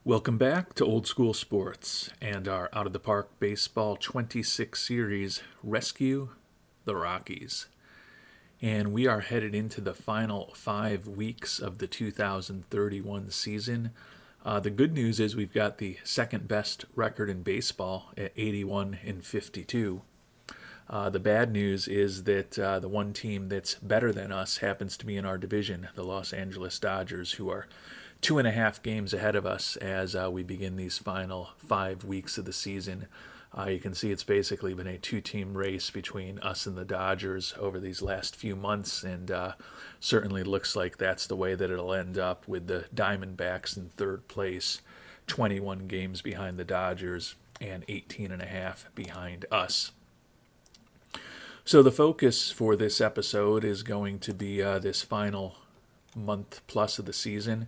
Welcome back to Old School Sports and our Out of the Park Baseball 26 series, Rescue the Rockies. And we are headed into the final 5 weeks of the 2031 season. The good news is we've got the second best record in baseball at 81-52. The bad news is that the one team that's better than us happens to be in our division, the Los Angeles Dodgers, who are 2.5 games ahead of us as we begin these final 5 weeks of the season. You can see it's basically been a 2-team race between us and the Dodgers over these last few months, and certainly looks like that's the way that it'll end up, with the Diamondbacks in third place, 21 games behind the Dodgers and 18.5 behind us. So the focus for this episode is going to be this final month plus of the season.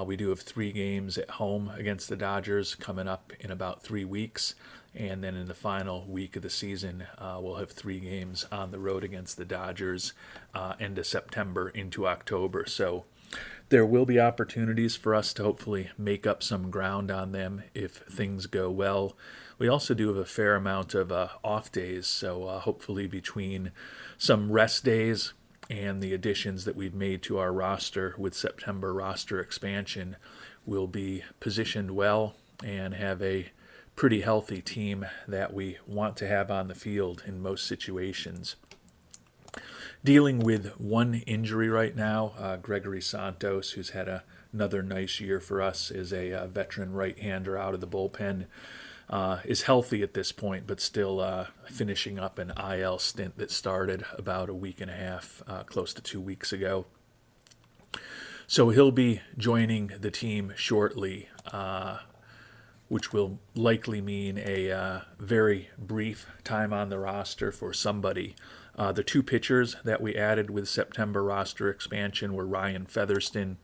We do have 3 games at home against the Dodgers coming up in about 3 weeks. And then in the final week of the season, we'll have 3 games on the road against the Dodgers end of September into October. So there will be opportunities for us to hopefully make up some ground on them if things go well. We also do have a fair amount of off days, so hopefully between some rest days and the additions that we've made to our roster with September roster expansion, we'll be positioned well and have a pretty healthy team that we want to have on the field in most situations. Dealing with one injury right now, Gregory Santos, who's had another nice year for us, is a veteran right-hander out of the bullpen. Is healthy at this point, but still finishing up an IL stint that started about a week and a half, close to 2 weeks ago. So he'll be joining the team shortly, which will likely mean a very brief time on the roster for somebody. The 2 pitchers that we added with September roster expansion were Ryan Featherston.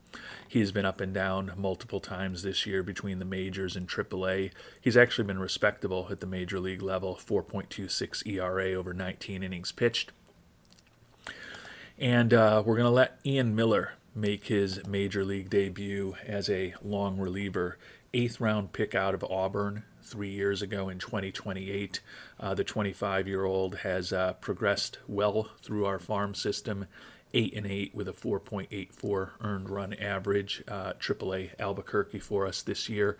He's been up and down multiple times this year between the majors and AAA. He's actually been respectable at the major league level, 4.26 ERA over 19 innings pitched. And we're going to let Ian Miller make his major league debut as a long reliever. 8th round pick out of Auburn 3 years ago in 2028. The 25-year-old has progressed well through our farm system, 8-8 with a 4.84 earned run average. AAA Albuquerque for us this year,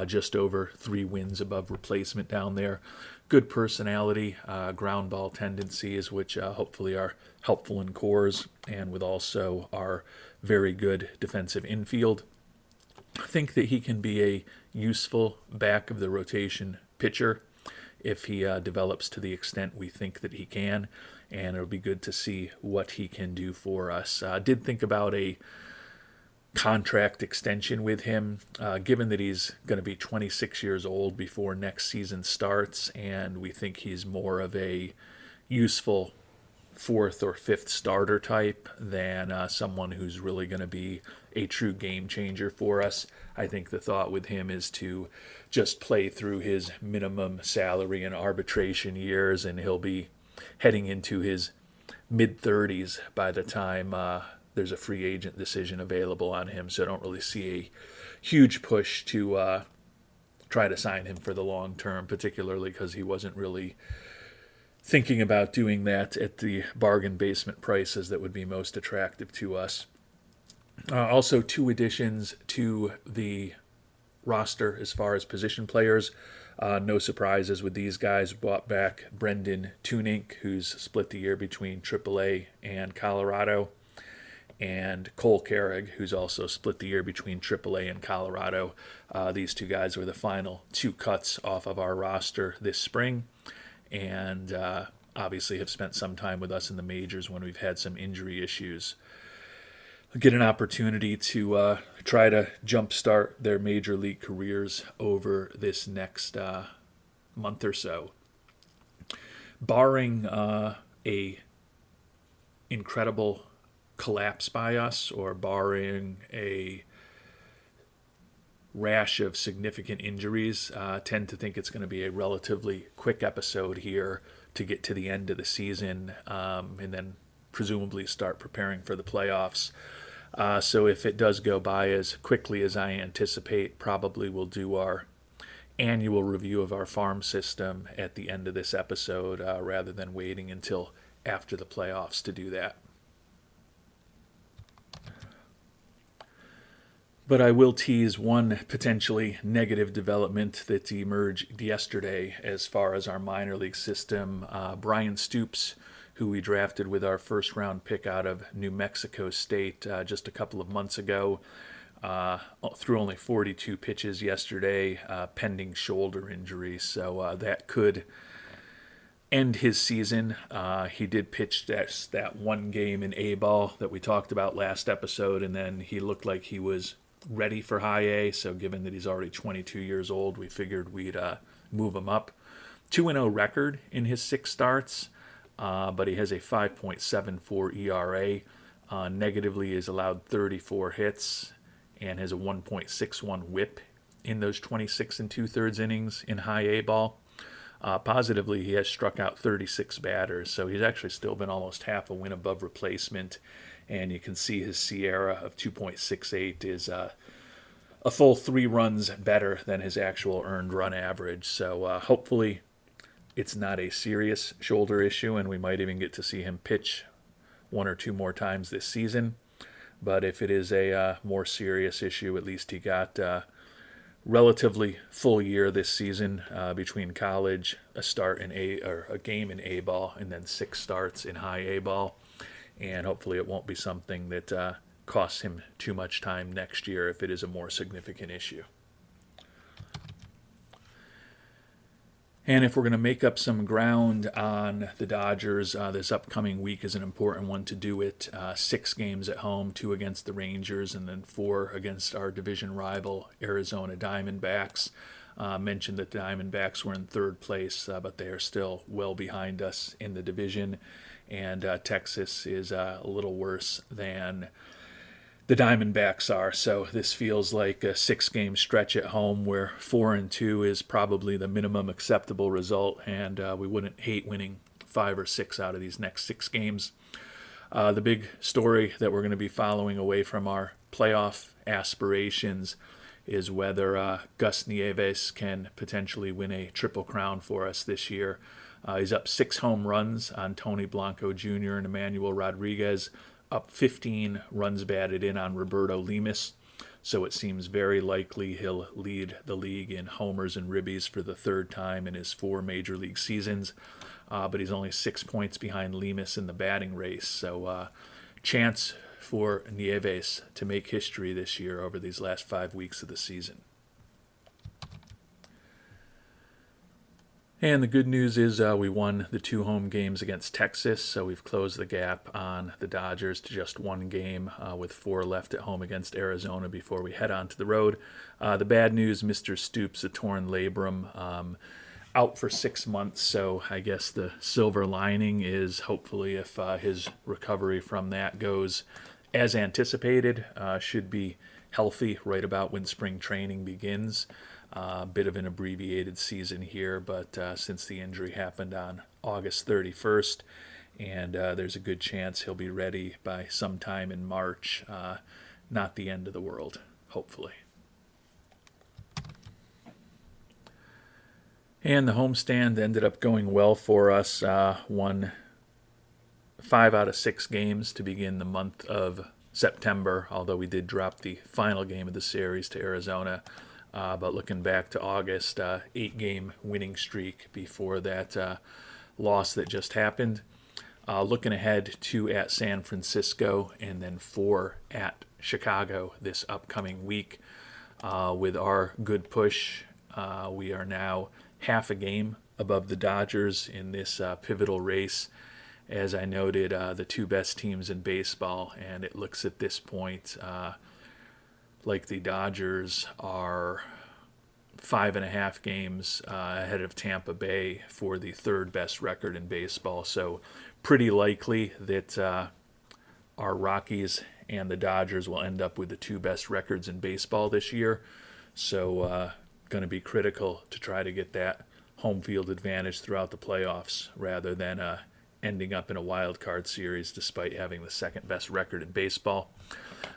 just over 3 wins above replacement down there. Good personality, ground ball tendencies, which hopefully are helpful in cores, and with also our very good defensive infield. I think that he can be a useful back of the rotation pitcher if he develops to the extent we think that he can, and it'll be good to see what he can do for us. Did think about a contract extension with him, given that he's going to be 26 years old before next season starts, and we think he's more of a useful 4th or 5th starter type than someone who's really going to be a true game changer for us. I think the thought with him is to just play through his minimum salary and arbitration years, and he'll be heading into his mid-30s by the time there's a free agent decision available on him. So I don't really see a huge push to try to sign him for the long term, particularly because he wasn't really thinking about doing that at the bargain basement prices that would be most attractive to us. Also, 2 additions to the roster as far as position players. No surprises with these guys. Brought back Brendan Tunink, who's split the year between AAA and Colorado, and Cole Carrig, who's also split the year between AAA and Colorado. These 2 guys were the final 2 cuts off of our roster this spring, and obviously have spent some time with us in the majors when we've had some injury issues. Get an opportunity to try to jumpstart their major league careers over this next month or so. Barring a incredible collapse by us, or barring a rash of significant injuries, tend to think it's going to be a relatively quick episode here to get to the end of the season, and then presumably start preparing for the playoffs. So if it does go by as quickly as I anticipate, probably we'll do our annual review of our farm system at the end of this episode rather than waiting until after the playoffs to do that. But I will tease one potentially negative development that emerged yesterday as far as our minor league system. Brian Stoops, who we drafted with our first round pick out of New Mexico State just a couple of months ago, threw only 42 pitches yesterday, pending shoulder injury. So that could end his season. He did pitch that one game in A-ball that we talked about last episode, and then he looked like he was ready for high A. So given that he's already 22 years old, we figured we'd move him up. 2-0 record in his 6 starts, but he has a 5.74 ERA. Negatively is allowed 34 hits and has a 1.61 whip in those 26 and 2/3 innings in high A ball. Positively, he has struck out 36 batters, so he's actually still been almost half a win above replacement. And you can see his SIERA of 2.68 is a full 3 runs better than his actual earned run average. So hopefully it's not a serious shoulder issue, and we might even get to see him pitch 1 or 2 more times this season. But if it is a more serious issue, at least he got relatively full year this season between college, a game in A ball, and then 6 starts in high A ball. And hopefully it won't be something that costs him too much time next year if it is a more significant issue. And if we're going to make up some ground on the Dodgers, this upcoming week is an important one to do it. 6 games at home, 2 against the Rangers, and then 4 against our division rival, Arizona Diamondbacks. Mentioned that the Diamondbacks were in 3rd place, but they are still well behind us in the division. And Texas is a little worse than the Diamondbacks are. So this feels like a 6-game stretch at home where 4-2 is probably the minimum acceptable result, and we wouldn't hate winning 5 or 6 out of these next 6 games. The big story that we're going to be following away from our playoff aspirations is whether Gus Nieves can potentially win a Triple Crown for us this year. He's up 6 home runs on Tony Blanco Jr. and Emmanuel Rodriguez, up 15 runs batted in on Roberto Lemus. So it seems very likely he'll lead the league in homers and ribbies for the 3rd time in his 4 major league seasons. But he's only 6 points behind Lemus in the batting race. So chance for Nieves to make history this year over these last 5 weeks of the season. And the good news is we won the 2 home games against Texas, so we've closed the gap on the Dodgers to just 1 game with 4 left at home against Arizona before we head on to the road. The bad news, Mr. Stoops, a torn labrum, out for 6 months, so I guess the silver lining is hopefully if his recovery from that goes as anticipated, should be healthy right about when spring training begins. Bit of an abbreviated season here, but since the injury happened on August 31st, and there's a good chance he'll be ready by sometime in March. Not the end of the world, hopefully. And the homestand ended up going well for us. Won 5 out of 6 games to begin the month of September, although we did drop the final game of the series to Arizona. But looking back to August, 8-game winning streak before that loss that just happened. Looking ahead, 2 at San Francisco and then 4 at Chicago this upcoming week. With our good push, we are now half a game above the Dodgers in this pivotal race. As I noted, the 2 best teams in baseball, and it looks at this point like the Dodgers are 5.5 games ahead of Tampa Bay for the 3rd best record in baseball. So pretty likely that our Rockies and the Dodgers will end up with the 2 best records in baseball this year. So going to be critical to try to get that home field advantage throughout the playoffs rather than ending up in a wild card series despite having the second best record in baseball.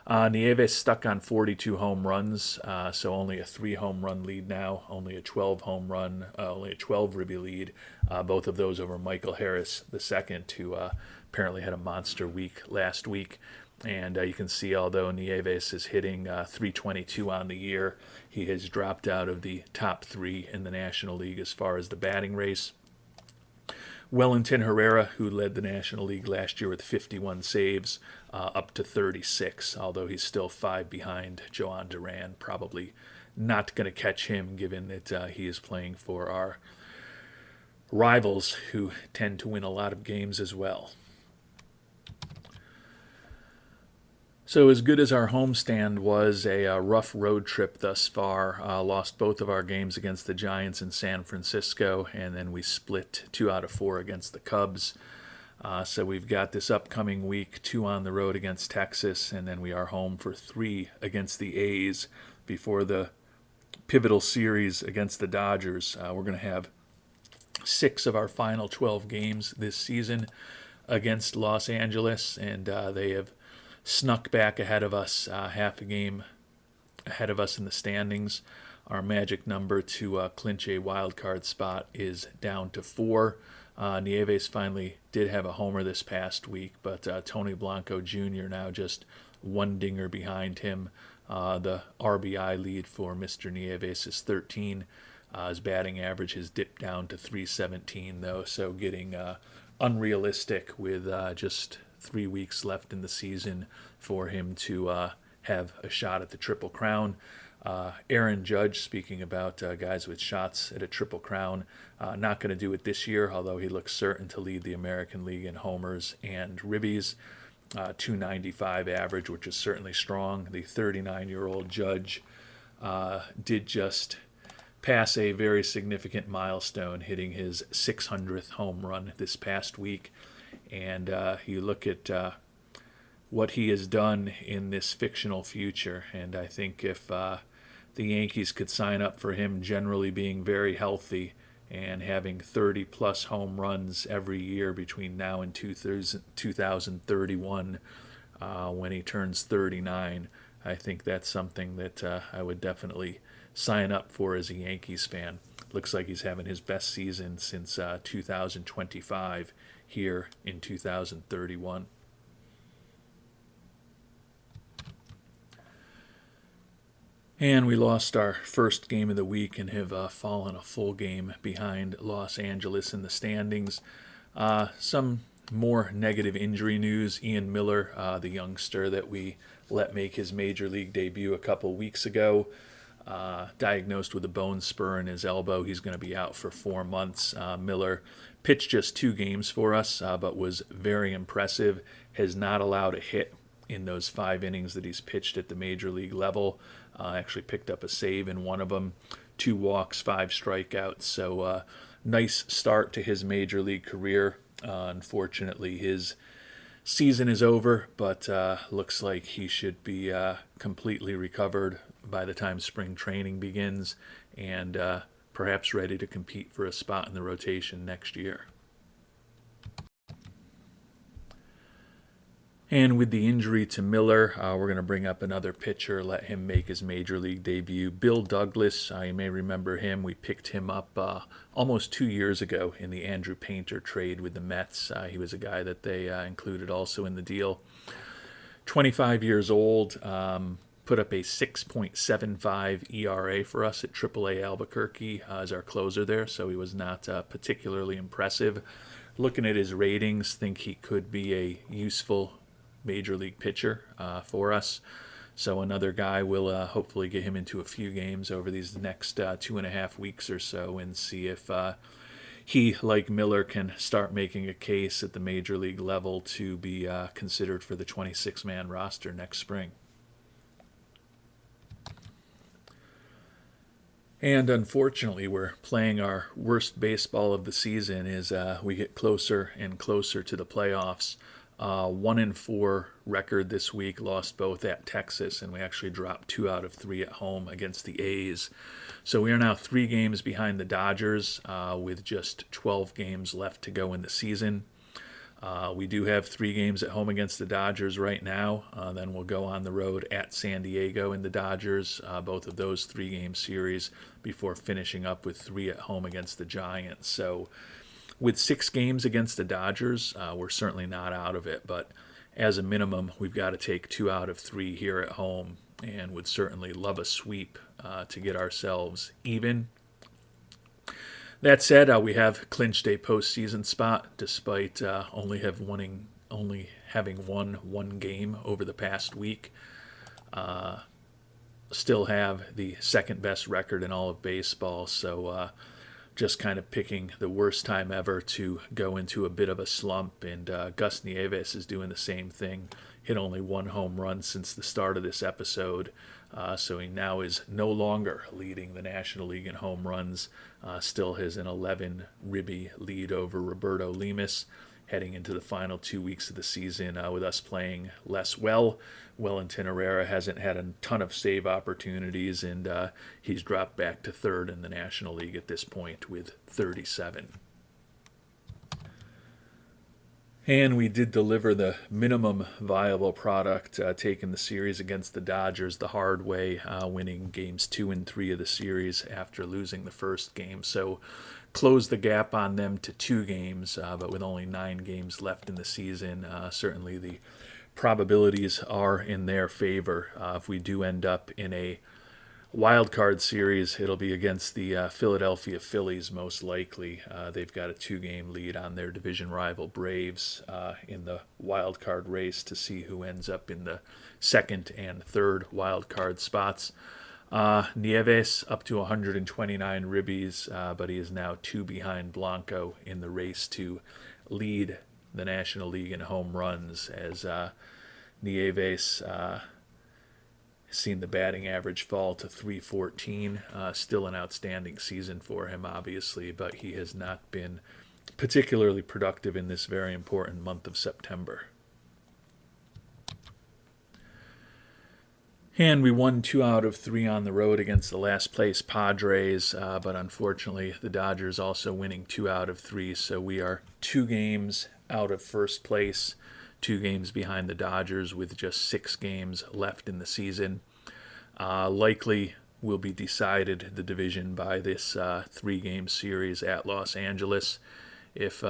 Nieves stuck on 42 home runs, so only a 3 home run lead now, only a 12 home run, only a 12 ribby lead. Both of those over Michael Harris II, who apparently had a monster week last week. And you can see, although Nieves is hitting .322 on the year, he has dropped out of the top 3 in the National League as far as the batting race. Wellington Herrera, who led the National League last year with 51 saves, up to 36, although he's still 5 behind Joan Duran. Probably not going to catch him, given that he is playing for our rivals, who tend to win a lot of games as well. So as good as our homestand was, a rough road trip thus far. Lost both of our games against the Giants in San Francisco, and then we split 2 out of 4 against the Cubs. So we've got this upcoming week, 2 on the road against Texas, and then we are home for 3 against the A's before the pivotal series against the Dodgers. We're going to have 6 of our final 12 games this season against Los Angeles, and they have snuck back ahead of us, half a game ahead of us in the standings. Our magic number to clinch a wild card spot is down to 4. Nieves finally did have a homer this past week, but Tony Blanco Jr. now just 1 dinger behind him. The RBI lead for Mr. Nieves is 13. His batting average has dipped down to .317, though, so getting unrealistic with just 3 weeks left in the season for him to have a shot at the Triple Crown. Aaron Judge, speaking about guys with shots at a Triple Crown, not going to do it this year, although he looks certain to lead the American League in homers and ribbies. .295 average, which is certainly strong. The 39-year-old Judge did just pass a very significant milestone, hitting his 600th home run this past week. And you look at what he has done in this fictional future, and I think if the Yankees could sign up for him generally being very healthy and having 30-plus home runs every year between now and 2031, when he turns 39, I think that's something that I would definitely sign up for as a Yankees fan. Looks like he's having his best season since 2025 here in 2031. And we lost our first game of the week and have fallen a full game behind Los Angeles in the standings. Some more negative injury news. Ian Miller, the youngster that we let make his major league debut a couple weeks ago, diagnosed with a bone spur in his elbow. He's going to be out for 4 months. Miller pitched just 2 games for us, but was very impressive. Has not allowed a hit in those 5 innings that he's pitched at the major league level. Actually picked up a save in one of them, 2 walks, 5 strikeouts. So nice start to his major league career. Unfortunately, his season is over, but looks like he should be completely recovered by the time spring training begins, and perhaps ready to compete for a spot in the rotation next year. And with the injury to Miller, we're going to bring up another pitcher, let him make his major league debut. Bill Douglas, you may remember him. We picked him up almost 2 years ago in the Andrew Painter trade with the Mets. He was a guy that they included also in the deal. 25 years old, put up a 6.75 ERA for us at AAA Albuquerque as our closer there, so he was not particularly impressive. Looking at his ratings, think he could be a useful major league pitcher for us. So another guy, will hopefully get him into a few games over these next 2.5 weeks or so and see if he, like Miller, can start making a case at the major league level to be considered for the 26-man roster next spring. And unfortunately, we're playing our worst baseball of the season as we get closer and closer to the playoffs. 1-4 record this week, lost both at Texas, and we actually dropped 2 out of 3 at home against the A's. So we are now 3 games behind the Dodgers with just 12 games left to go in the season. We do have 3 games at home against the Dodgers right now. Then we'll go on the road at San Diego in the Dodgers, both of those 3-game series, before finishing up with 3 at home against the Giants. So with 6 games against the Dodgers, we're certainly not out of it. But as a minimum, we've got to take 2 out of 3 here at home, and would certainly love a sweep to get ourselves even. That said, we have clinched a postseason spot despite only having won 1 game over the past week. Still have the second best record in all of baseball, so just kind of picking the worst time ever to go into a bit of a slump. And Gus Nieves is doing the same thing. Hit only 1 home run since the start of this episode. So he now is no longer leading the National League in home runs. Still has an 11 ribby lead over Roberto Lemus heading into the final 2 weeks of the season with us playing less well. Wellington Herrera hasn't had a ton of save opportunities, and he's dropped back to 3rd in the National League at this point with 37. And we did deliver the minimum viable product, taking the series against the Dodgers the hard way, winning games 2 and 3 of the series after losing the first game. So closed the gap on them to 2 games, but with only 9 games left in the season, certainly the probabilities are in their favor. If we do end up in a wild card series, it'll be against the Philadelphia Phillies most likely. They've got a 2-game lead on their division rival Braves in the wild card race to see who ends up in the 2nd and 3rd wild card spots. Nieves up to 129 ribbies, but he is now 2 behind Blanco in the race to lead the National League in home runs, as Nieves seen the batting average fall to .314. Still an outstanding season for him, obviously, but he has not been particularly productive in this very important month of September. And we won 2 out of 3 on the road against the last place Padres, but unfortunately the Dodgers also winning 2 out of 3, so we are 2 games out of first place, 2 games behind the Dodgers with just 6 games left in the season. Likely will be decided, the division, by this 3-game series at Los Angeles. If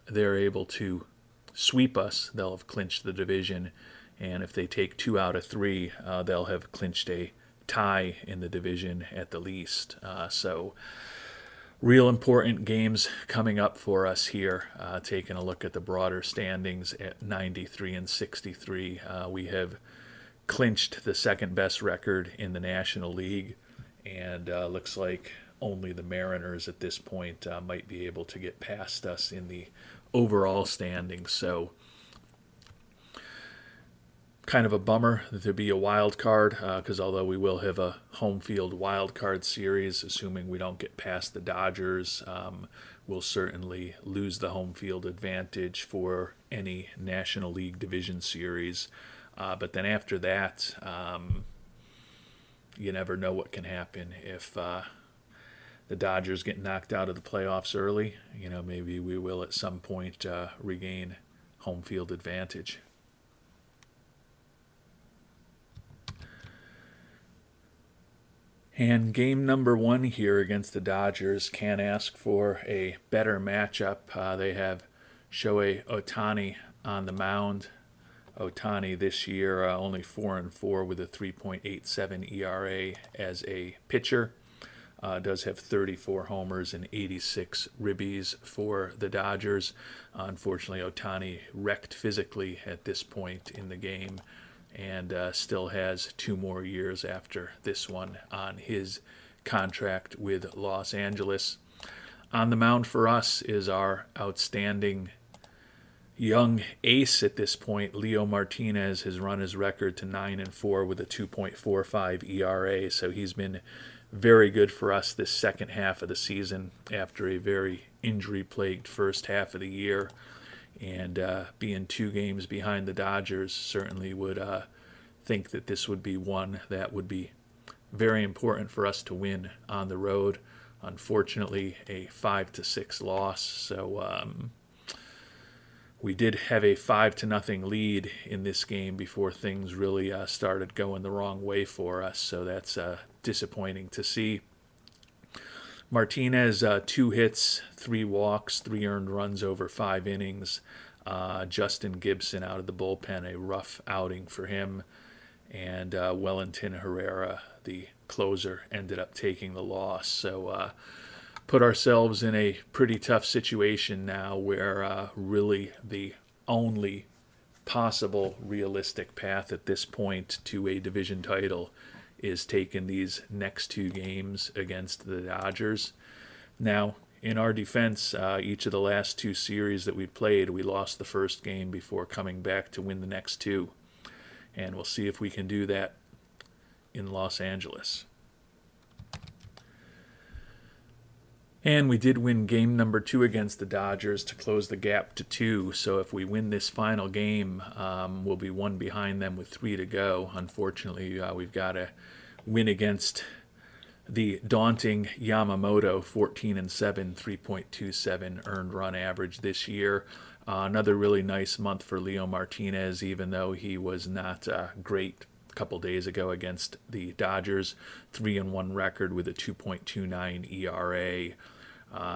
they're able to sweep us, they'll have clinched the division, and if they take 2 out of 3, they'll have clinched a tie in the division at the least. So real important games coming up for us here. Taking a look at the broader standings at 93 and 63, we have clinched the 2nd best record in the National League, and looks like only the Mariners at this point might be able to get past us in the overall standings. So kind of a bummer that there be a wild card, because although we will have a home field wild card series, assuming we don't get past the Dodgers, we'll certainly lose the home field advantage for any National League division series. But then after that, you never know what can happen. If the Dodgers get knocked out of the playoffs early, maybe we will at some point regain home field advantage. And game number 1 here against the Dodgers can't ask for a better matchup. They have Shohei Ohtani on the mound. Ohtani this year only 4-4 with a 3.87 ERA as a pitcher. Does have 34 homers and 86 ribbies for the Dodgers. Unfortunately, Ohtani wrecked physically at this point in the game, and still has 2 more years after this one on his contract with Los Angeles. On the mound for us is our outstanding young ace at this point. Leo Martinez has run his record to 9-4 with a 2.45 ERA, so he's been very good for us this second half of the season after a very injury-plagued first half of the year. And being 2 games behind the Dodgers, certainly would think that this would be one that would be very important for us to win on the road. Unfortunately, a 5-6 loss, so We did have a 5-0 lead in this game before things really started going the wrong way for us, so that's disappointing to see. Martinez, 2 hits, 3 walks, 3 earned runs over 5 innings. Justin Gibson out of the bullpen, a rough outing for him. And Wellington Herrera, the closer, ended up taking the loss. So put ourselves in a pretty tough situation now where really the only possible realistic path at this point to a division title is taking these next 2 games against the Dodgers. Now, in our defense, each of the last 2 series that we played, we lost the first game before coming back to win the next 2. And we'll see if we can do that in Los Angeles. And we did win game number 2 against the Dodgers to close the gap to 2. So if we win this final game, we'll be 1 behind them with 3 to go. Unfortunately, we've got to win against the daunting Yamamoto, 14-7, 3.27 earned run average this year. Another really nice month for Leo Martinez, even though he was not great a couple days ago against the Dodgers. 3-1 record with a 2.29 ERA.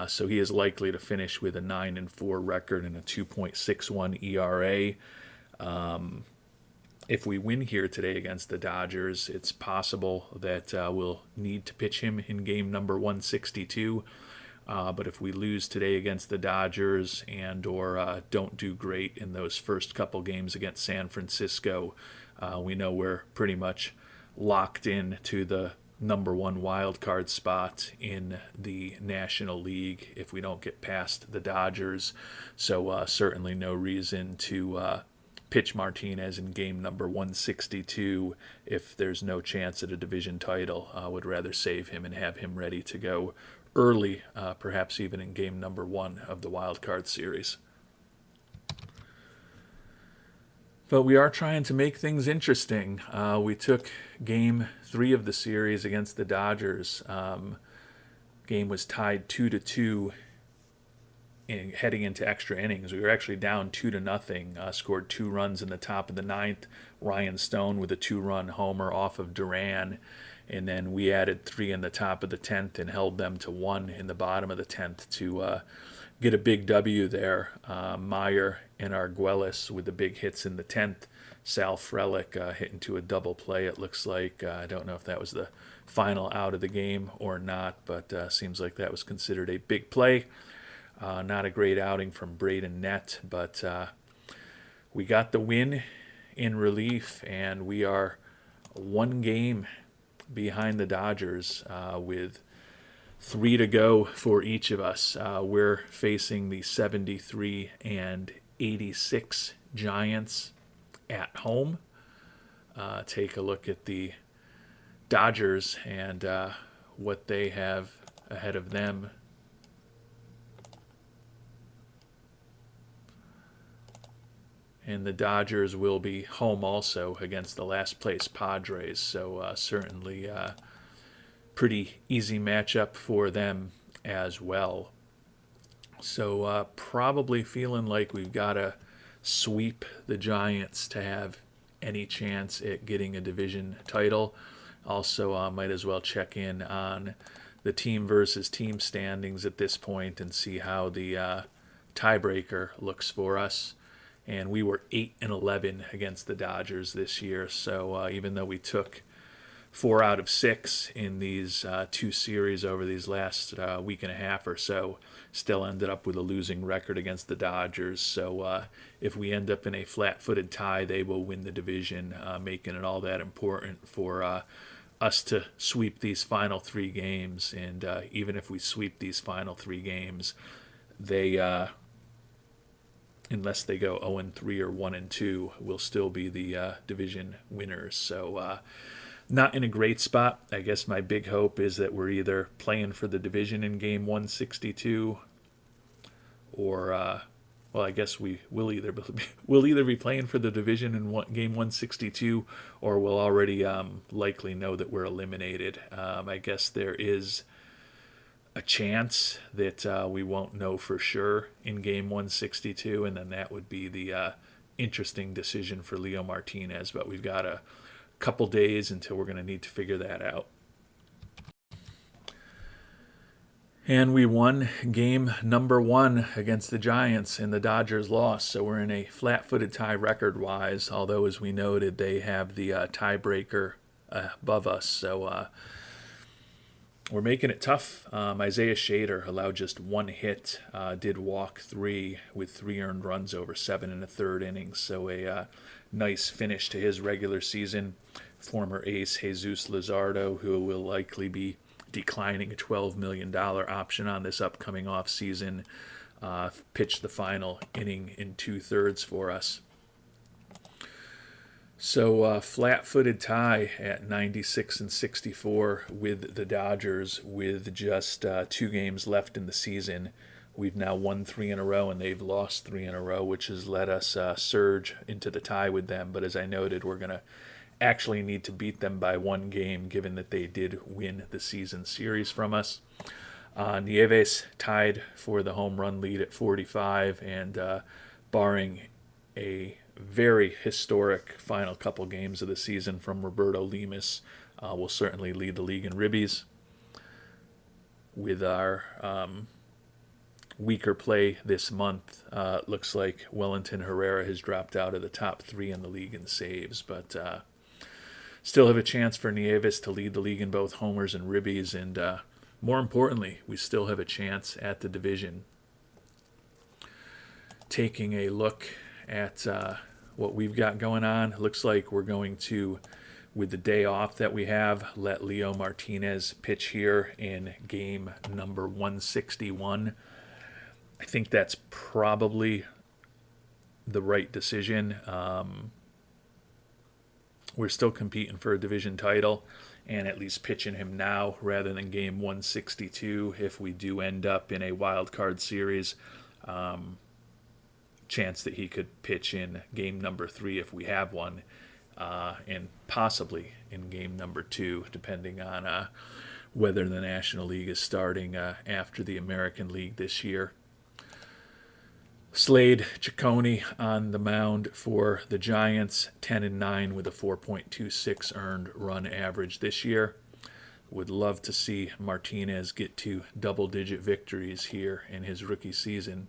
So he is likely to finish with a 9-4 record and a 2.61 ERA. If we win here today against the Dodgers, it's possible that we'll need to pitch him in game number 162. But if we lose today against the Dodgers and or don't do great in those first couple games against San Francisco, we know we're pretty much locked in to the number 1 wild card spot in the National League if we don't get past the Dodgers. So certainly no reason to pitch Martinez in game number 162 if there's no chance at a division title. I would rather save him and have him ready to go early, perhaps even in game number 1 of the wild card series. But we are trying to make things interesting. We took game 3 of the series against the Dodgers. Game was tied 2-2 heading into extra innings. We were actually down 2-0, scored 2 runs in the top of the 9th. Ryan Stone with a 2-run homer off of Duran. And then we added 3 in the top of the 10th and held them to 1 in the bottom of the 10th to get a big W there. Meyer and Arguelles with the big hits in the 10th. Sal Frelick hitting to a double play, it looks like. I don't know if that was the final out of the game or not, but seems like that was considered a big play. Not a great outing from Braden Nett, but we got the win in relief, and we are 1 game behind the Dodgers with 3 to go for each of us. We're facing the 73 and 86 Giants at home. Take a look at the Dodgers and what they have ahead of them. And the Dodgers will be home also against the last place Padres. So certainly pretty easy matchup for them as well. So probably feeling like we've got to sweep the Giants to have any chance at getting a division title. Also might as well check in on the team versus team standings at this point and see how the tiebreaker looks for us. And we were 8-11 against the Dodgers this year. So even though we took 4 out of 6 in these 2 series over these last week and a half or so, still ended up with a losing record against the Dodgers. So if we end up in a flat-footed tie, they will win the division, making it all that important for us to sweep these final 3 games. And even if we sweep these final 3 games, they unless they go 0-3 or 1-2, will still be the division winners. So not in a great spot. I guess my big hope is that we're either playing for the division in game 162 or, well, I guess we'll either be playing for the division in game 162 or we'll already likely know that we're eliminated. I guess there is a chance that we won't know for sure in game 162, and then that would be the interesting decision for Leo Martinez. But we've got a couple days until we're going to need to figure that out. And we won game number 1 against the Giants, and the Dodgers lost. So we're in a flat-footed tie record-wise, although, as we noted, they have the tiebreaker above us. So we're making it tough. Isaiah Shader allowed just 1 hit, did walk 3 with 3 earned runs over 7 1/3 innings. So a nice finish to his regular season. Former ace Jesus Luzardo, who will likely be declining a $12 million option on this upcoming offseason, pitched the final inning in 2/3 for us. So flat-footed tie at 96 and 64 with the Dodgers, with just 2 games left in the season. We've now won 3 in a row, and they've lost 3 in a row, which has let us surge into the tie with them. But as I noted, we're going to actually need to beat them by 1 game, given that they did win the season series from us. Nieves tied for the home run lead at 45, and barring a very historic final couple games of the season from Roberto Lemus, will certainly lead the league in ribbies. With our weaker play this month, looks like Wellington Herrera has dropped out of the top 3 in the league in saves, but still have a chance for Nieves to lead the league in both homers and ribbies, and more importantly, we still have a chance at the division. Taking a look at what we've got going on, looks like we're going to, with the day off that we have, let Leo Martinez pitch here in game number 161. I think that's probably the right decision. We're still competing for a division title, and at least pitching him now rather than game 162 if we do end up in a wild card series. Chance that he could pitch in game number 3 if we have one, and possibly in game number 2, depending on whether the National League is starting after the American League this year. Slade Ciccone on the mound for the Giants, 10-9 with a 4.26 earned run average this year. Would love to see Martinez get to double-digit victories here in his rookie season.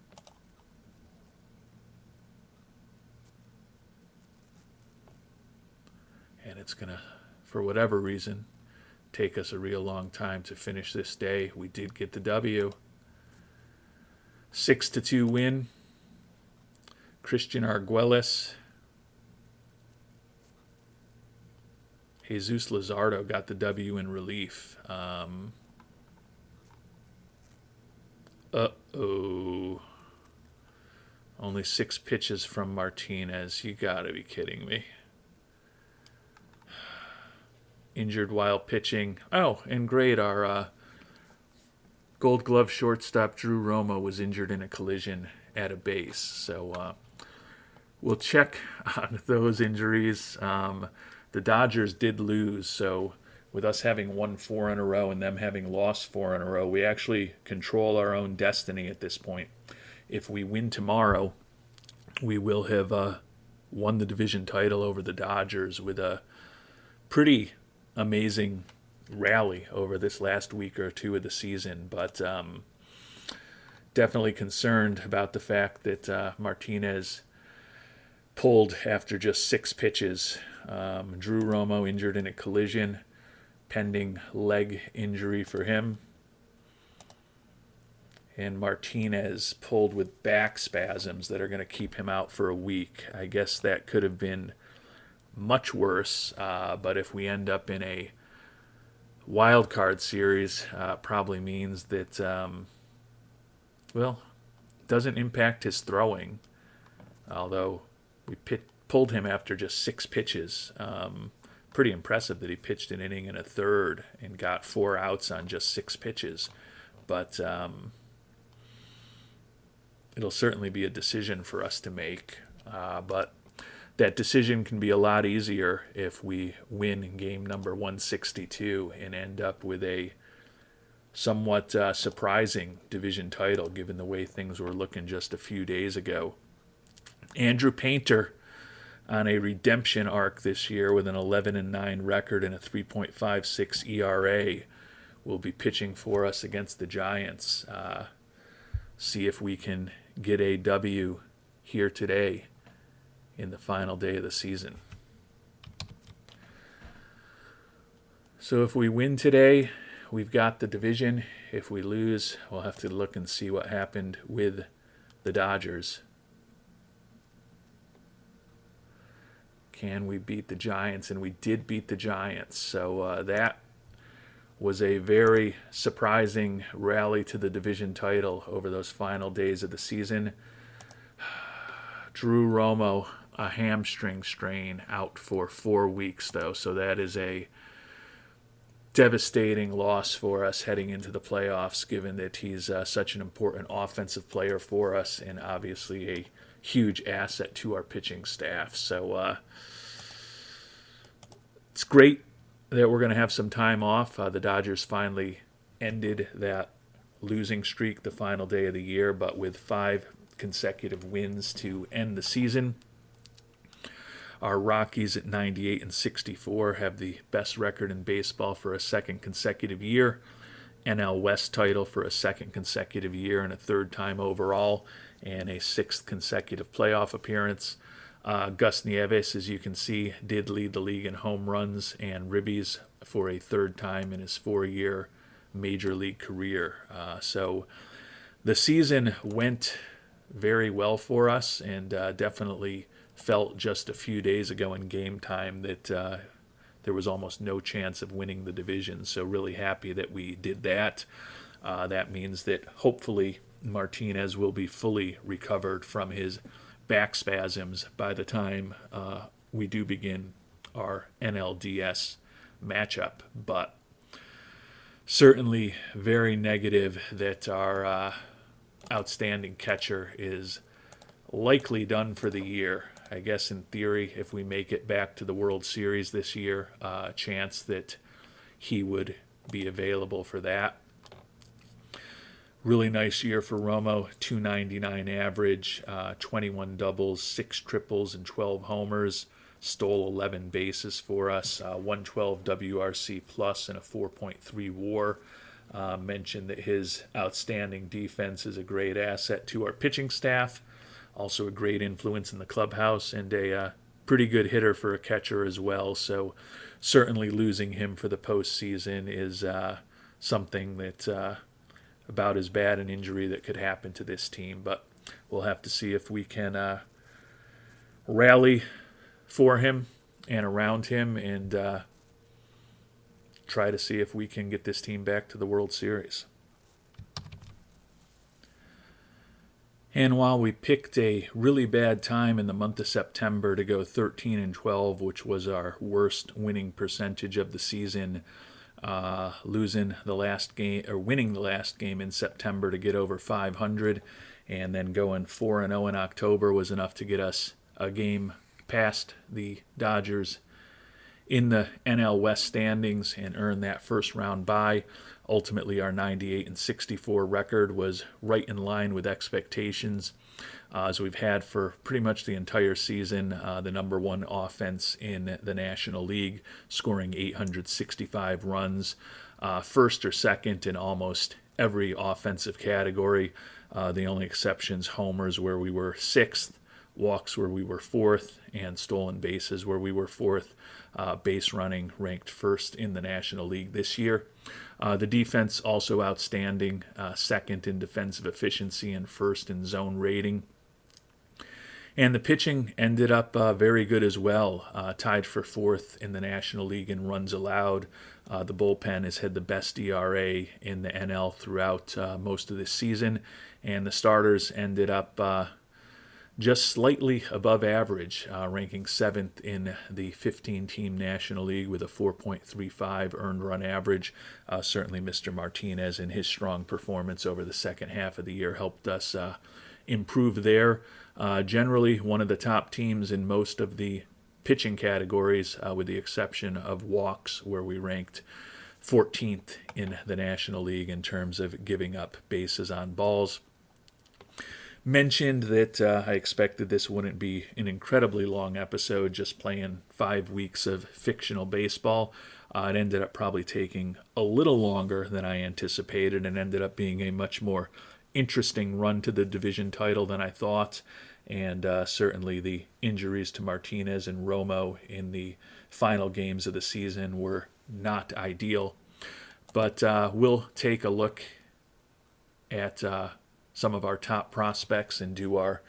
And it's going to, for whatever reason, take us a real long time to finish this day. We did get the W. 6-2 win. Christian Arguelles. Jesus Luzardo got the W in relief. Only 6 pitches from Martinez. You gotta be kidding me. Injured while pitching. Oh, and great, our Gold Glove shortstop Drew Romo was injured in a collision at a base. So we'll check on those injuries. The Dodgers did lose, so with us having won 4 in a row and them having lost 4 in a row, we actually control our own destiny at this point. If we win tomorrow, we will have won the division title over the Dodgers with a pretty amazing rally over this last week or 2 of the season. But definitely concerned about the fact that Martinez pulled after just 6 pitches. Drew Romo injured in a collision, pending leg injury for him. And Martinez pulled with back spasms that are going to keep him out for a week. I guess that could have been much worse, but if we end up in a wild card series, probably means that, doesn't impact his throwing, although we pulled him after just 6 pitches. Pretty impressive that he pitched an inning and a third and got 4 outs on just 6 pitches. But it'll certainly be a decision for us to make. But that decision can be a lot easier if we win game number 162 and end up with a somewhat surprising division title given the way things were looking just a few days ago. Andrew Painter on a redemption arc this year with an 11-9 record and a 3.56 ERA will be pitching for us against the Giants. See if we can get a W here today in the final day of the season. So if we win today, we've got the division. If we lose, we'll have to look and see what happened with the Dodgers. Can we beat the Giants? And we did beat the Giants. So that was a very surprising rally to the division title over those final days of the season. Drew Romo, a hamstring strain, out for 4 weeks, though. So that is a devastating loss for us heading into the playoffs, given that he's such an important offensive player for us and obviously a huge asset to our pitching staff. So it's great that we're going to have some time off. The Dodgers finally ended that losing streak the final day of the year, but with 5 consecutive wins to end the season. Our Rockies at 98-64 have the best record in baseball for a second consecutive year, NL West title for a second consecutive year and a third time overall, and a 6th consecutive playoff appearance. Gus Nieves, as you can see, did lead the league in home runs and ribbies for a third time in his 4-year major league career. So the season went very well for us, and definitely felt just a few days ago in game time that there was almost no chance of winning the division. So really happy that we did that. That means that hopefully Martinez will be fully recovered from his back spasms by the time we do begin our NLDS matchup. But certainly very negative that our outstanding catcher is likely done for the year. I guess in theory, if we make it back to the World Series this year, a chance that he would be available for that. Really nice year for Romo, 299 average, 21 doubles, 6 triples, and 12 homers. Stole 11 bases for us, 112 WRC plus and a 4.3 WAR. Mentioned that his outstanding defense is a great asset to our pitching staff. Also a great influence in the clubhouse and a pretty good hitter for a catcher as well. So certainly losing him for the postseason is something that about as bad an injury that could happen to this team. But we'll have to see if we can rally for him and around him and try to see if we can get this team back to the World Series. And while we picked a really bad time in the month of September to go 13-12, which was our worst winning percentage of the season, winning the last game in September to get over 500, and then going 4-0 in October was enough to get us a game past the Dodgers in the NL West standings and earn that first round bye. Ultimately, our 98-64 record was right in line with expectations, as we've had for pretty much the entire season. The number one offense in the National League, scoring 865 runs, first or second in almost every offensive category. The only exceptions, homers, where we were 6th, walks where we were 4th, and stolen bases where we were 4th. Base running ranked 1st in the National League this year. The defense also outstanding, 2nd in defensive efficiency and 1st in zone rating. And the pitching ended up very good as well, tied for 4th in the National League in runs allowed. The bullpen has had the best ERA in the NL throughout most of this season, and the starters ended up just slightly above average, ranking 7th in the 15-team National League with a 4.35 earned run average. Certainly Mr. Martinez and his strong performance over the second half of the year helped us improve there. Generally, one of the top teams in most of the pitching categories, with the exception of walks, where we ranked 14th in the National League in terms of giving up bases on balls. Mentioned that I expected this wouldn't be an incredibly long episode, just playing 5 weeks of fictional baseball. It ended up probably taking a little longer than I anticipated and ended up being a much more interesting run to the division title than I thought. And certainly the injuries to Martinez and Romo in the final games of the season were not ideal. But we'll take a look at some of our top prospects and do our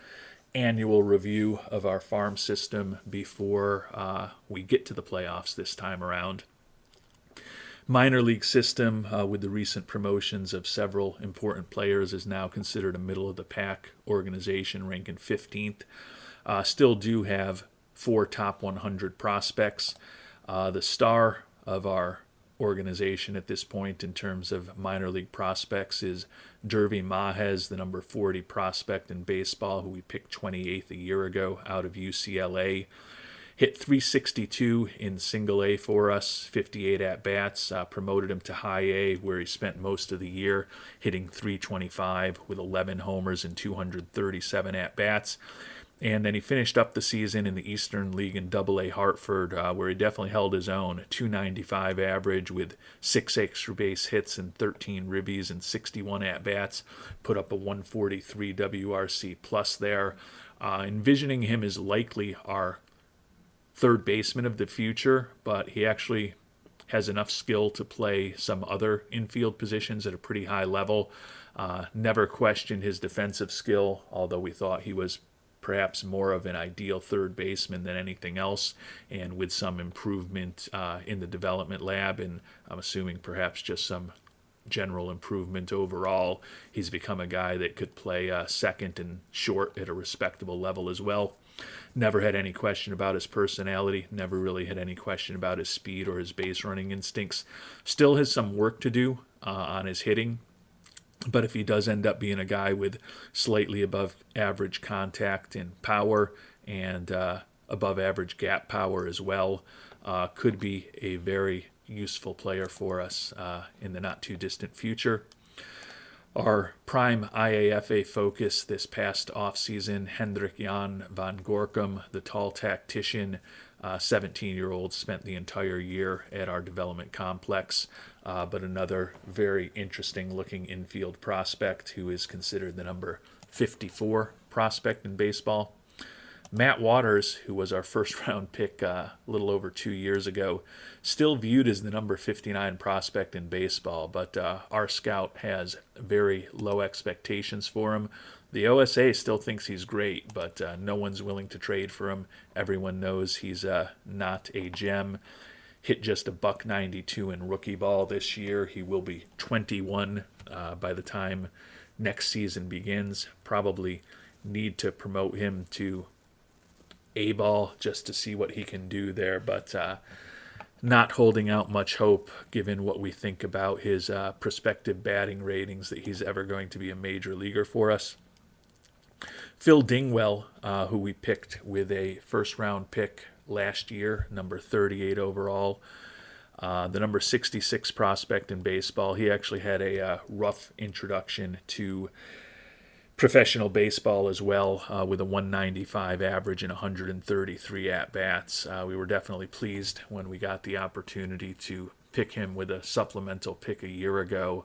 annual review of our farm system before we get to the playoffs this time around. Minor league system with the recent promotions of several important players is now considered a middle-of-the-pack organization, ranking 15th. Still do have 4 top 100 prospects. The star of our organization at this point in terms of minor league prospects is Derby Mahez, the number 40 prospect in baseball, who we picked 28th a year ago out of UCLA. Hit 362 in single A for us, 58 at-bats, promoted him to high A where he spent most of the year, hitting 325 with 11 homers and 237 at-bats. And then he finished up the season in the Eastern League in Double-A Hartford, where he definitely held his own. 295 average with 6 extra base hits and 13 ribbies and 61 at-bats. Put up a 143 WRC plus there. Envisioning him as likely our third baseman of the future, but he actually has enough skill to play some other infield positions at a pretty high level. Never questioned his defensive skill, although we thought he was perhaps more of an ideal third baseman than anything else, and with some improvement in the development lab, and I'm assuming perhaps just some general improvement overall, he's become a guy that could play second and short at a respectable level as well. Never had any question about his personality, never really had any question about his speed or his base running instincts. Still has some work to do on his hitting, but if he does end up being a guy with slightly above average contact and power and above average gap power as well, could be a very useful player for us in the not too distant future. Our prime IAFA focus this past offseason, Hendrik Jan van Gorkum, the tall tactician, 17-year-old, spent the entire year at our development complex, but another very interesting-looking infield prospect who is considered the number 54 prospect in baseball. Matt Waters, who was our first-round pick a little over 2 years ago, still viewed as the number 59 prospect in baseball, but our scout has very low expectations for him. The OSA still thinks he's great, but no one's willing to trade for him. Everyone knows he's not a gem. Hit just a .192 in rookie ball this year. He will be 21 by the time next season begins. Probably need to promote him to A-ball just to see what he can do there, but not holding out much hope given what we think about his prospective batting ratings that he's ever going to be a major leaguer for us. Phil Dingwell, who we picked with a first-round pick last year, number 38 overall, the number 66 prospect in baseball. He actually had a rough introduction to professional baseball as well, with a 195 average and 133 at-bats. We were definitely pleased when we got the opportunity to pick him with a supplemental pick a year ago,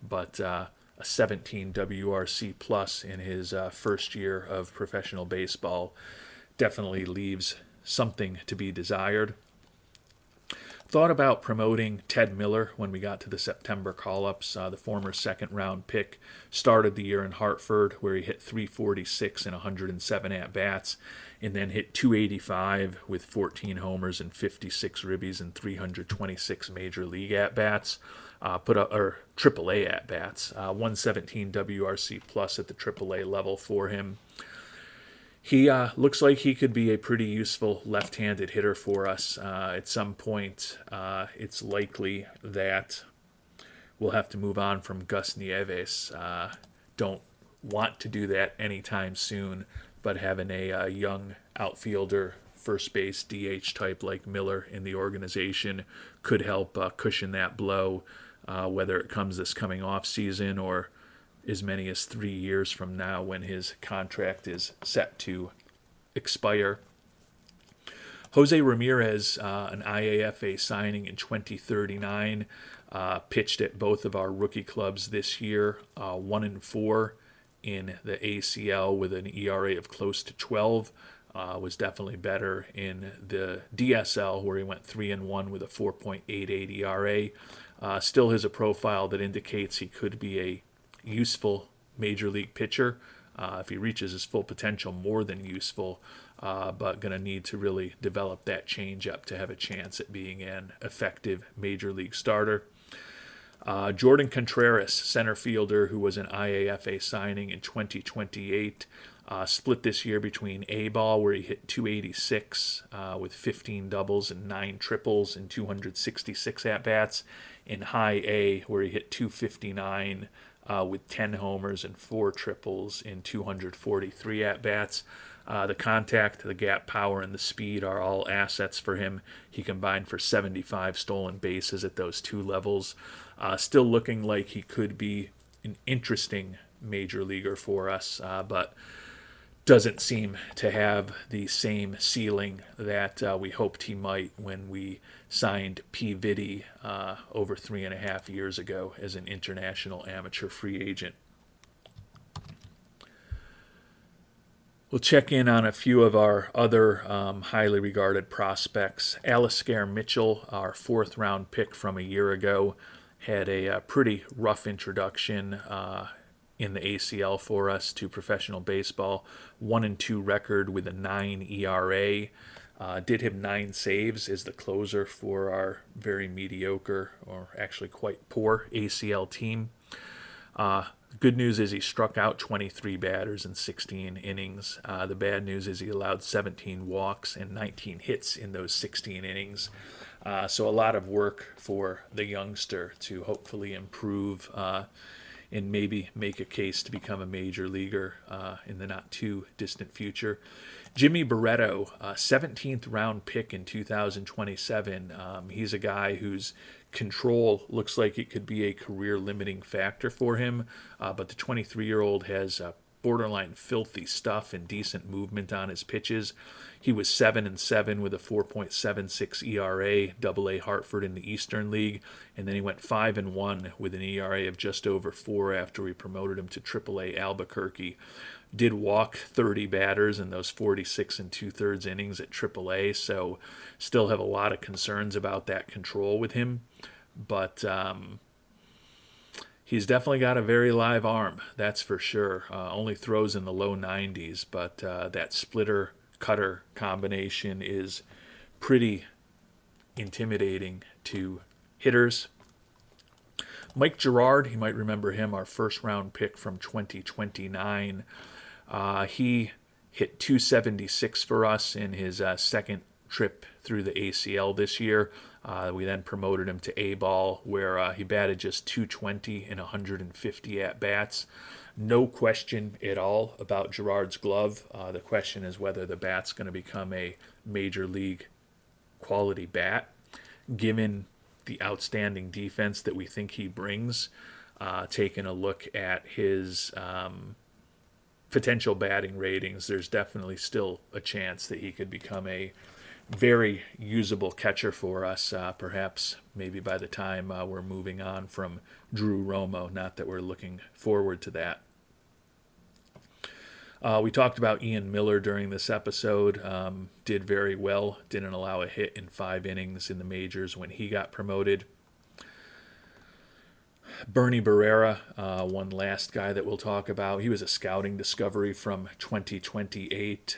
but a 17 WRC plus in his first year of professional baseball definitely leaves something to be desired. Thought about promoting Ted Miller when we got to the September call-ups. The former second-round pick started the year in Hartford, where he hit 346 and 107 at-bats, and then hit 285 with 14 homers and 56 ribbies and 326 major league at-bats. AAA at-bats. 117 WRC plus at the AAA level for him. He looks like he could be a pretty useful left-handed hitter for us. At some point, it's likely that we'll have to move on from Gus Nieves. Don't want to do that anytime soon, but having a young outfielder first base DH type like Miller in the organization could help cushion that blow, whether it comes this coming off season or as many as 3 years from now when his contract is set to expire. Jose Ramirez, an IAFA signing in 2039, pitched at both of our rookie clubs this year, 1-4 in the ACL with an ERA of close to 12. Was definitely better in the DSL where he went 3-1 with a 4.88 ERA. Still has a profile that indicates he could be a useful major league pitcher. If he reaches his full potential, more than useful, but going to need to really develop that changeup to have a chance at being an effective major league starter. Jordan Contreras, center fielder, who was an IAFA signing in 2028, split this year between A-ball, where he hit 286 with 15 doubles and 9 triples in 266 at-bats, and high A, where he hit 259 with 10 homers and 4 triples in 243 at-bats. The contact, the gap power, and the speed are all assets for him. He combined for 75 stolen bases at those two levels. Still looking like he could be an interesting major leaguer for us, but doesn't seem to have the same ceiling that we hoped he might when we signed P. Vitty over 3.5 years ago as an international amateur free agent. We'll check in on a few of our other highly regarded prospects. Alistair Mitchell, our 4th-round pick from a year ago, had a pretty rough introduction in the ACL for us to professional baseball. 1-2 record with a 9 ERA. Did have 9 saves as the closer for our very mediocre, or actually quite poor, ACL team. Good news is he struck out 23 batters in 16 innings. The bad news is he allowed 17 walks and 19 hits in those 16 innings. So a lot of work for the youngster to hopefully improve and maybe make a case to become a major leaguer in the not too distant future. Jimmy Barreto, 17th round pick in 2027. He's a guy whose control looks like it could be a career limiting factor for him, but the 23-year-old has borderline filthy stuff and decent movement on his pitches. He was 7-7 with a 4.76 ERA, AA Hartford in the Eastern League, and then he went 5-1 with an ERA of just over 4 after we promoted him to AAA Albuquerque. Did walk 30 batters in those 46 2/3 innings at AAA, so still have a lot of concerns about that control with him, but he's definitely got a very live arm, that's for sure. Only throws in the low 90s, but that splitter-cutter combination is pretty intimidating to hitters. Mike Gerard, you might remember him, our 1st-round pick from 2029. He hit 276 for us in his second trip through the ACL this year. We then promoted him to A-ball, where he batted just 220 in 150 at-bats. No question at all about Gerard's glove. The question is whether the bat's going to become a major league quality bat, given the outstanding defense that we think he brings. Taking a look at his potential batting ratings, there's definitely still a chance that he could become a very usable catcher for us, perhaps maybe by the time we're moving on from Drew Romo. Not that we're looking forward to that. We talked about Ian Miller during this episode. Did very well. Didn't allow a hit in 5 innings in the majors when he got promoted. Bernie Barrera, one last guy that we'll talk about. He was a scouting discovery from 2028.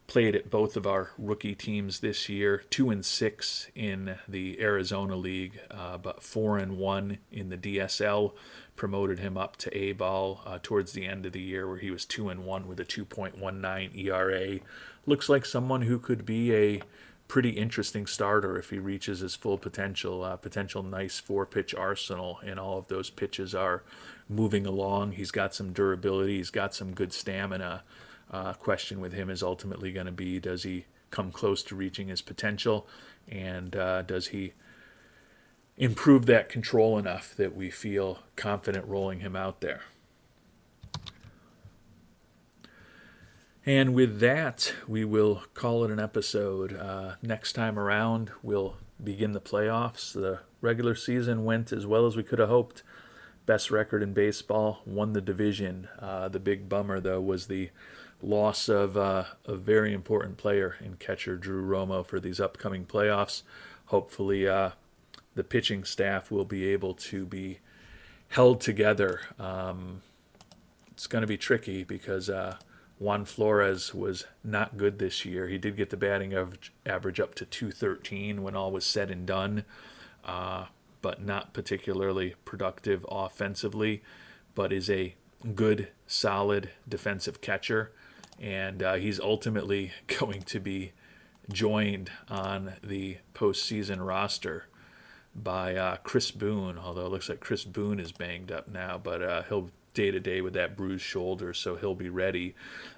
Played at both of our rookie teams this year, 2-6 in the Arizona League, but 4-1 in the DSL. Promoted him up to A-ball towards the end of the year, where he was 2-1 with a 2.19 ERA. Looks like someone who could be a pretty interesting starter if he reaches his full potential. Potential nice 4-pitch arsenal, and all of those pitches are moving along. He's got some durability. He's got some good stamina. Question with him is ultimately going to be, does he come close to reaching his potential, and does he improve that control enough that we feel confident rolling him out there. And with that, we will call it an episode. Next time around, we'll begin the playoffs. The regular season went as well as we could have hoped. Best record in baseball, won the division. The big bummer, though, was the loss of a very important player in catcher Drew Romo for these upcoming playoffs. Hopefully, the pitching staff will be able to be held together. It's going to be tricky because Juan Flores was not good this year. He did get the batting average up to 213 when all was said and done, but not particularly productive offensively, but is a good, solid defensive catcher. And he's ultimately going to be joined on the postseason roster by Chris Boone, although it looks like Chris Boone is banged up now, but he'll day-to-day with that bruised shoulder, so he'll be ready.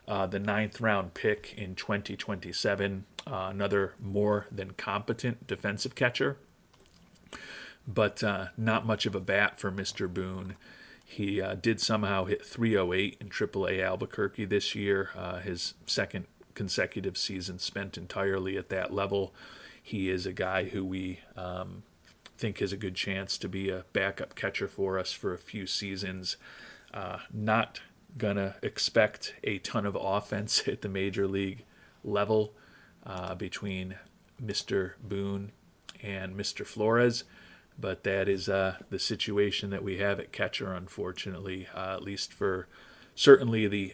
The 9th-round pick in 2027, another more than competent defensive catcher, but not much of a bat for Mr. Boone. He did somehow hit 308 in AAA Albuquerque this year, his second consecutive season spent entirely at that level. He is a guy who we think has a good chance to be a backup catcher for us for a few seasons. Not going to expect a ton of offense at the major league level between Mr. Boone and Mr. Flores, but that is the situation that we have at catcher, unfortunately, at least for certainly the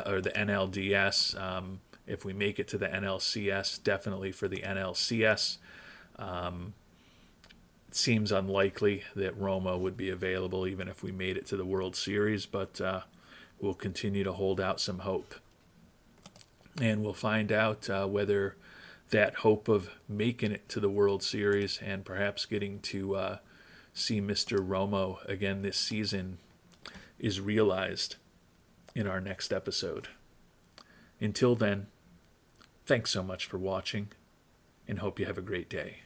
or the NLDS. If we make it to the NLCS, definitely for the NLCS. It seems unlikely that Romo would be available even if we made it to the World Series, but we'll continue to hold out some hope. And we'll find out whether that hope of making it to the World Series and perhaps getting to see Mr. Romo again this season is realized in our next episode. Until then, thanks so much for watching, and hope you have a great day.